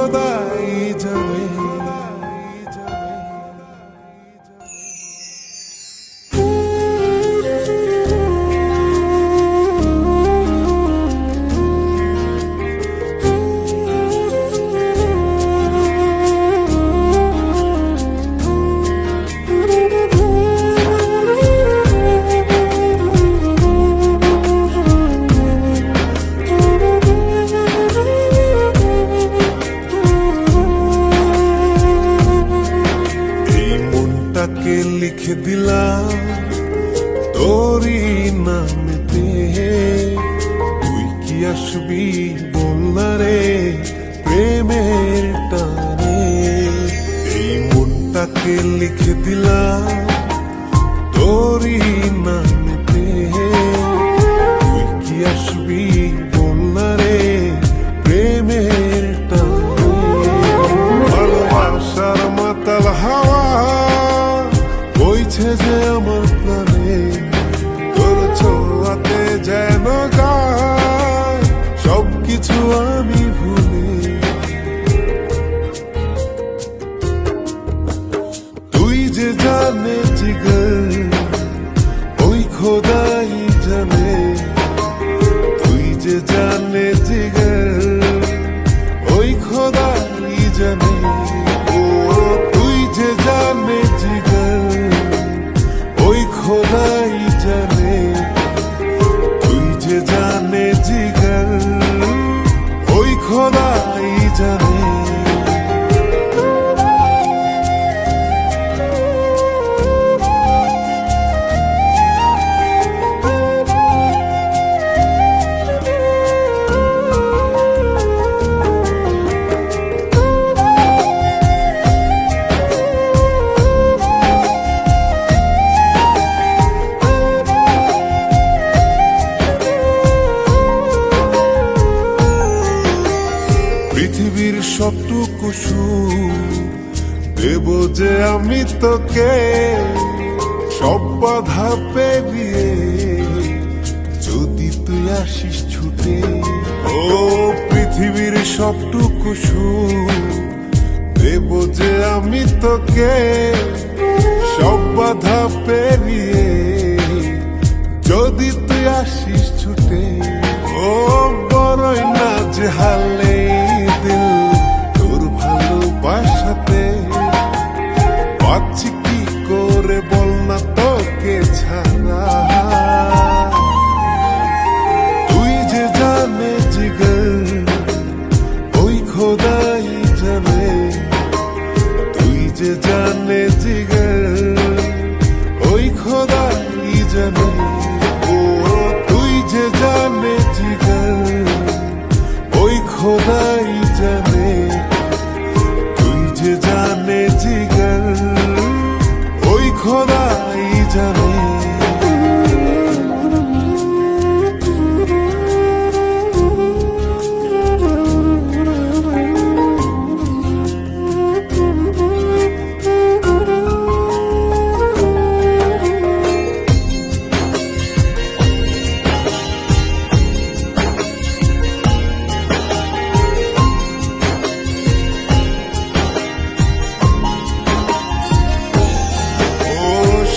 খোদাই জানে। লিখে দিলাম তোরই নামেতে, তুই কি আসবি বলনা রে প্রেমের টানে। এই মনটাকে লিখে দিলাম তোরই নামেতে, তুই কি আসবি বলনা রে প্রেমের টানে। ভালোবাসার মাতাল হাওয়া বইছে যে আমার প্রাণে, তোর ছোঁয়াতে যেন গায় সবকিছু আমি ভুলে। তুই যে জানে জিগর ওই খোদাই জানে, তুই যে জানে জিগর ওই খোদাই জানে। ও তুই যে জানে জিগর ওই খোদাই জানে, তুই যে জানে জিগর ওই খোদাই জানে। পৃথিবীর সবটুকু সুখ দেব যে আমি তোকে, সব বাধা পেরিয়ে যদি তুই আসিস ছুটে। ও পৃথিবীর সবটুকু সুখ দেব যে আমি তোকে, সব বাধা পেরিয়ে যদি তুই আসিস ছুটে। ও বড়ই না যে হালে দিল তোর ভালোবাসাতে, পাচ্ছি কি করে বল না তোকে ছাড়া। তুই যে জানে জিগর ওই খোদাই জানে, তুই যে জানে জিগর ওই খোদাই জানে। ও তুই যে জানে জিগর ওই খোদাই জানে, তুই যে জানে জিগর ওই খোদাই জানে।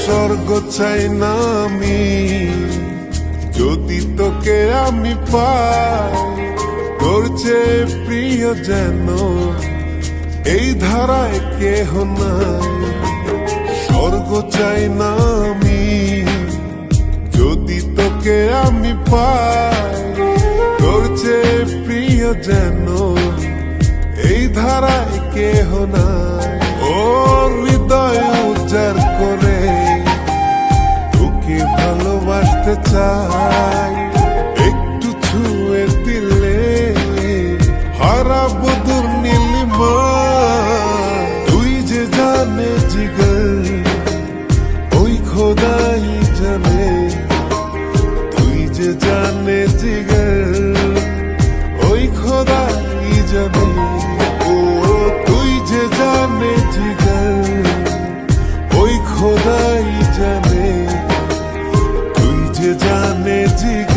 স্বর্গ চাই না আমি যদি তোকে আমি পাই, তোর চেয়ে প্রিয় যেন এই ধারায় কেহ নাই। স্বর্গ চাই না আমি যদি তোকে আমি পাই, তোর চেয়ে প্রিয় যেন এই ধারায় কেহ নাই। ও হৃদয় উজাড় করে তোকে ভালোবাসতে চাই, একটু ছুঁয়ে দিলে হারাবো দূর নীলিমা। তুই যে জানে জিগর ওই খোদাই জানে, তুই যে জানে জিগর ওই খোদাই জানে। ও তুই যে জানে জিগর ওই খোদাই জানে, তুই যে জানে জিগর